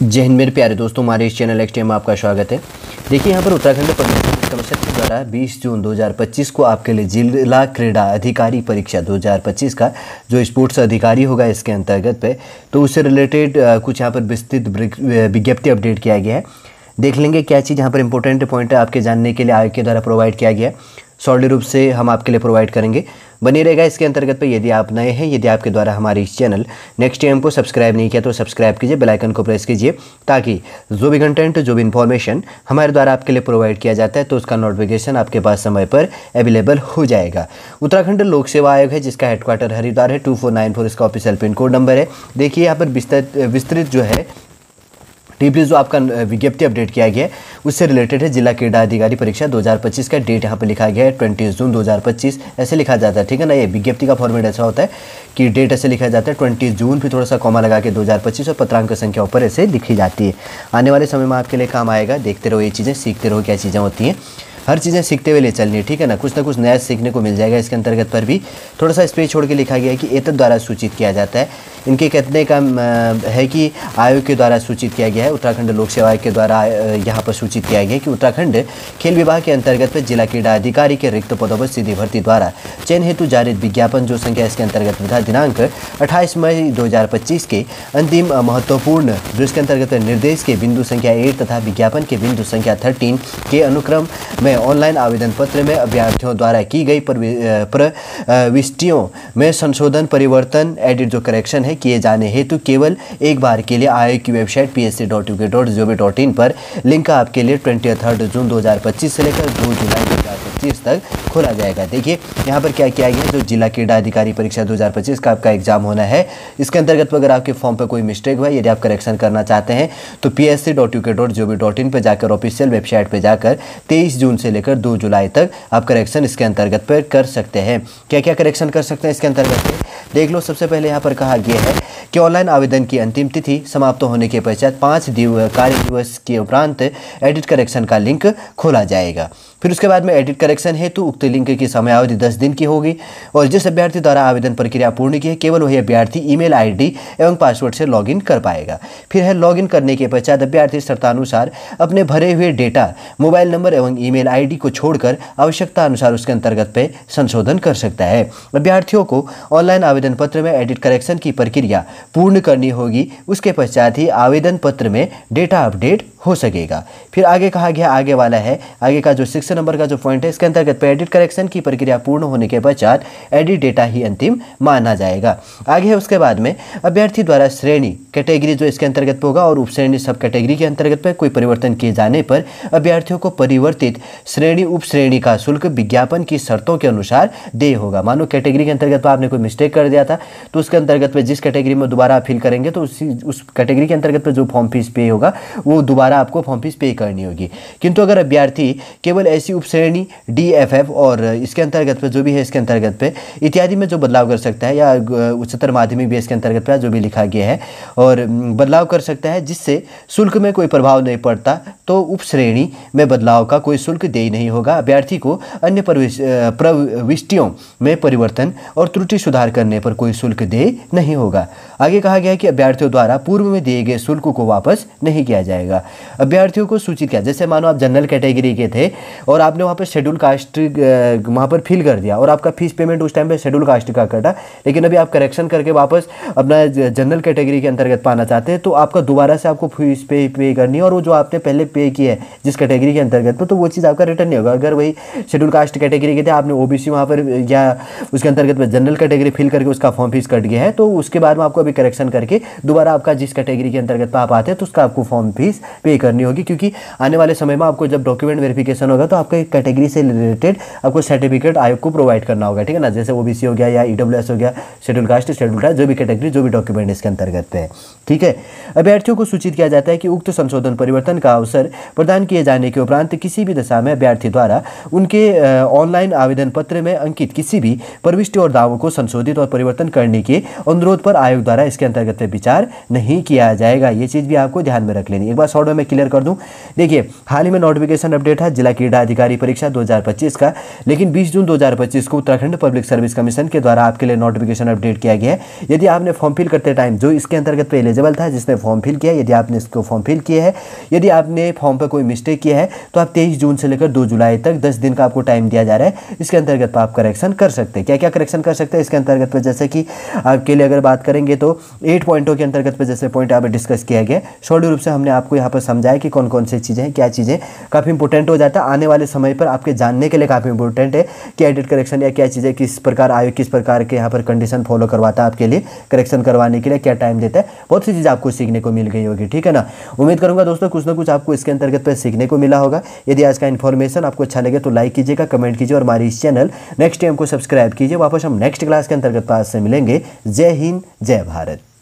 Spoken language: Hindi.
जय हिंद मेरे प्यारे दोस्तों, हमारे इस चैनल एक्सटी में आपका स्वागत है। देखिए यहाँ पर उत्तराखंड प्रशासन कमिश्नर के द्वारा 20 जून 2025 को आपके लिए जिला क्रीड़ा अधिकारी परीक्षा 2025 का जो स्पोर्ट्स अधिकारी होगा इसके अंतर्गत पे तो उससे रिलेटेड कुछ यहाँ पर विस्तृत विज्ञप्ति अपडेट किया गया है। देख लेंगे क्या चीज़ यहाँ पर इंपॉर्टेंट पॉइंट है आपके जानने के लिए आयोग के द्वारा प्रोवाइड किया गया है। सॉलिड रूप से हम आपके लिए प्रोवाइड करेंगे, बने रहेगा इसके अंतर्गत पे। यदि आप नए हैं, यदि आपके द्वारा हमारे इस चैनल नेक्स्ट टाइम को सब्सक्राइब नहीं किया तो सब्सक्राइब कीजिए, बेल आइकन को प्रेस कीजिए ताकि जो भी कंटेंट जो भी इन्फॉर्मेशन हमारे द्वारा आपके लिए प्रोवाइड किया जाता है तो उसका नोटिफिकेशन आपके पास समय पर अवेलेबल हो जाएगा। उत्तराखंड लोक सेवा आयोग है जिसका हेडक्वार्टर हरिद्वार है, 2494 इसका ऑफिशियल पिन कोड नंबर है। देखिए यहाँ पर विस्तृत जो है डीपली जो आपका विज्ञप्ति अपडेट किया गया है उससे रिलेटेड है। जिला क्रीड़ा अधिकारी परीक्षा 2025 का डेट यहाँ पे लिखा गया है 20 जून 2025 ऐसे लिखा जाता है, ठीक है ना। ये विज्ञप्ति का फॉर्मेट ऐसा होता है कि डेट ऐसे लिखा जाता है 20 जून, फिर थोड़ा सा कॉमा लगा के 2025 और पत्रांक संख्या ऊपर ऐसे लिखी जाती है। आने वाले समय में आपके लिए काम आएगा। देखते रहो ये चीज़ें, सीखते रहो क्या चीज़ें होती हैं। हर चीज़ें सीखते हुए ले चलनी है, ठीक है ना कुछ नया सीखने को मिल जाएगा। इसके अंतर्गत पर भी थोड़ा सा स्पेस छोड़ के लिखा गया है कि एतद द्वारा सूचित किया जाता है। इनके कहने का है कि आयोग के द्वारा सूचित किया गया है, उत्तराखंड लोक सेवा आयोग के द्वारा यहाँ पर सूचित किया गया है कि उत्तराखंड खेल विभाग के अंतर्गत पर जिला क्रीड़ा अधिकारी के रिक्त पदों पर सीधी भर्ती द्वारा चयन हेतु जारी विज्ञापन जो संख्या इसके अंतर्गत था दिनांक 28 मई 2025 के अंतिम महत्वपूर्ण जो इसके अंतर्गत निर्देश के बिंदु संख्या 8 तथा विज्ञापन के बिंदु संख्या 13 के अनुक्रम में ऑनलाइन आवेदन पत्र में अभ्यर्थियों द्वारा की गई प्रविष्टियों में संशोधन परिवर्तन एडिट जो करेक्शन है किए जाने हेतु केवल एक बार के लिए आयोग की वेबसाइट psc.uk.gov.in पर लिंक आपके लिए 23 जून 2025 से लेकर 2 जुलाई 2025 तक खोला जाएगा। देखिए यहाँ पर क्या किया गया, जो जिला क्रीड़ा अधिकारी परीक्षा 2025 का आपका एग्जाम होना है इसके अंतर्गत अगर आपके फॉर्म पर कोई मिस्टेक हुआ, यदि आप करेक्शन करना चाहते हैं तो psc.uk.gov.in पर जाकर ऑफिशियल वेबसाइट पर जाकर 23 जून से लेकर 2 जुलाई तक आप करेक्शन इसके अंतर्गत पर कर सकते हैं। क्या क्या करेक्शन कर सकते हैं इसके अंतर्गत देख लो। सबसे पहले यहाँ पर कहा गया है कि ऑनलाइन आवेदन की अंतिम तिथि समाप्त होने के पश्चात 5 कार्य दिवस के उपरांत एडिट करेक्शन का लिंक खोला जाएगा। फिर उसके बाद में एडिट करेक्शन हेतु उक्त लिंक की समयावधि 10 दिन की होगी और जिस अभ्यर्थी द्वारा आवेदन प्रक्रिया पूर्ण की है केवल वही अभ्यर्थी ईमेल आईडी एवं पासवर्ड से लॉगिन कर पाएगा। फिर है लॉगिन करने के पश्चात अभ्यर्थी शर्तानुसार अपने भरे हुए डेटा मोबाइल नंबर एवं ईमेल आईडी को छोड़कर आवश्यकता अनुसार उसके अंतर्गत पे संशोधन कर सकता है। अभ्यर्थियों को ऑनलाइन आवेदन पत्र में एडिट करेक्शन की प्रक्रिया पूर्ण करनी होगी, उसके पश्चात ही आवेदन पत्र में डेटा अपडेट हो सकेगा। फिर आगे कहा गया, आगे वाला है आगे का जो 6 नंबर का जो पॉइंट है इसके अंतर्गत पे एडिट करेक्शन की प्रक्रिया पूर्ण होने के पश्चात एडिट डेटा ही अंतिम माना जाएगा। आगे है उसके बाद में अभ्यर्थी द्वारा श्रेणी कैटेगरी जो इसके अंतर्गत पे होगा और उप श्रेणी सब कैटेगरी के अंतर्गत पे कोई परिवर्तन किए जाने पर अभ्यर्थियों को परिवर्तित श्रेणी उप श्रेणी का शुल्क विज्ञापन की शर्तों के अनुसार देय होगा। मानो कैटेगरी के अंतर्गत आपने कोई मिस्टेक कर दिया था तो उसके अंतर्गत पे जिस कैटेगरी में दोबारा फिल करेंगे तो उस कैटेगरी के अंतर्गत पे जो फॉर्म फीस पे होगा वो दोबारा आपको फॉर्म फीस पे करनी होगी। किंतु अगर अभ्यर्थी केवल ऐसी उपश्रेणी DFF और इसके अंतर्गत पे जो भी है इसके अंतर्गत पे इत्यादि में जो बदलाव कर सकता है या उच्चतर माध्यमिक भी इसके अंतर्गत पे जो भी लिखा गया है और बदलाव कर सकता है जिससे शुल्क में कोई प्रभाव नहीं पड़ता तो उपश्रेणी में बदलाव का कोई शुल्क देय नहीं होगा। अभ्यर्थी को अन्य प्रविष्टियों में परिवर्तन और त्रुटि सुधार करने पर कोई शुल्क देय नहीं होगा। आगे कहा गया है कि अभ्यर्थियों द्वारा पूर्व में दिए गए शुल्क को वापस नहीं किया जाएगा। अभ्यर्थियों को सूचित किया, जैसे मानो आप जनरल कैटेगरी के थे और आपने वहाँ पर शेड्यूल कास्ट वहाँ पर फिल कर दिया और आपका फीस पेमेंट उस टाइम पे शेड्यूल कास्ट का कटा, लेकिन अभी आप करेक्शन करके वापस अपना जनरल कैटेगरी के अंतर्गत पाना चाहते हैं तो आपका दोबारा से आपको फीस पे करनी है और वो जो आपने पहले पे किया है जिस कैटेगरी के अंतर्गत तो वो चीज़ आपका रिटर्न नहीं होगा। अगर वही शेड्यूल कास्ट कैटेगरी के थे आपने OBC वहाँ पर या उसके अंतर्गत जनरल कैटेगरी फिल करके उसका फॉर्म फीस कट गया है तो उसके बाद में आपको अभी करेक्शन करके दोबारा आपका जिस कैटेगरी के अंतर्गत आप आते हैं तो उसका आपको फॉर्म फीस पे करनी होगी, क्योंकि आने वाले समय में आपको जब डॉक्यूमेंट वेरिफिकेशन होगा तो आपका कैटेगरी से रिलेटेड आपको सर्टिफिकेट आयोग को प्रोवाइड करना होगा, ठीक है ना। जैसे OBC हो गया या EWS हो गया, शेड्यूल कास्ट शेड्यूल ट्राइब जो भी कैटेगरी जो भी डॉक्यूमेंट इसके अंतर्गत है, ठीक है। अभ्यर्थियों को सूचित किया जाता है कि उक्त संशोधन परिवर्तन का अवसर प्रदान किए जाने के उपरांत किसी भी दशा में अभ्यर्थी द्वारा उनके ऑनलाइन आवेदन पत्र में अंकित किसी भी प्रविष्टि और दावों को संशोधित और परिवर्तन करने के अनुरोध पर आयोग द्वारा द्वारा इसके अंतर्गत पे विचार नहीं किया जाएगा। ये चीज़ भी आपको ध्यान में रख लेनी। एक बार शॉर्ट में मैं क्लियर कर दूं, देखिए हाल ही में नोटिफिकेशन अपडेट है जिला क्रीड़ा अधिकारी परीक्षा 2025 का, लेकिन 20 जून 2025 को उत्तराखंड पब्लिक सर्विस कमीशन के द्वारा आपके लिए नोटिफिकेशन अपडेट किया गया है। यदि आपने फॉर्म फिल करते टाइम जो इसके अंतर्गत पे एलिजिबल था, जिसने फॉर्म फिल किया, यदि आपने इसको फॉर्म फिल किया है, यदि आपने फॉर्म पर कोई मिस्टेक किया है तो आप 23 जून से लेकर 2 जुलाई तक 10 दिन का आपको टाइम दिया जा रहा है। इसके अंतर्गत पर आप करेक्शन कर सकते हैं। क्या क्या करेक्शन कर सकते हैं इसके अंतर्गत पर, जैसे कि आपके लिए अगर बात करेंगे तो 8 पॉइंटों के अंतर्गत पर जैसे पॉइंट यहाँ पर डिस्कस किया गया, शॉर्ट रूप से हमने आपको यहाँ पर समझाया कि कौन कौन सी चीज़ें हैं, क्या चीज़ें काफ़ी इंपॉर्टेंट हो जाता है आने वाले समय पर आपके जानने के लिए काफ़ी इंपॉर्टेंट है कि एडिट करेक्शन या क्या चीज़ें किस प्रकार आयोग किस प्रकार के यहाँ पर कंडीशन फॉलो करवाता है आपके लिए करेक्शन करवाने के लिए, क्या टाइम देता है। बहुत सी चीज़ आपको सीखने को मिल गई होगी, ठीक है ना। उम्मीद करूँगा दोस्तों कुछ ना कुछ आपको इसके अंतर्गत पर सीखने को मिला होगा। यदि आज का इन्फॉर्मेशन आपको अच्छा लगे तो लाइक कीजिएगा, कमेंट कीजिए और हमारी इस चैनल नेक्स्ट टाइम को सब्सक्राइब कीजिए। वापस हम नेक्स्ट क्लास के अंतर्गत पास से मिलेंगे। जय हिंद, जय भारत।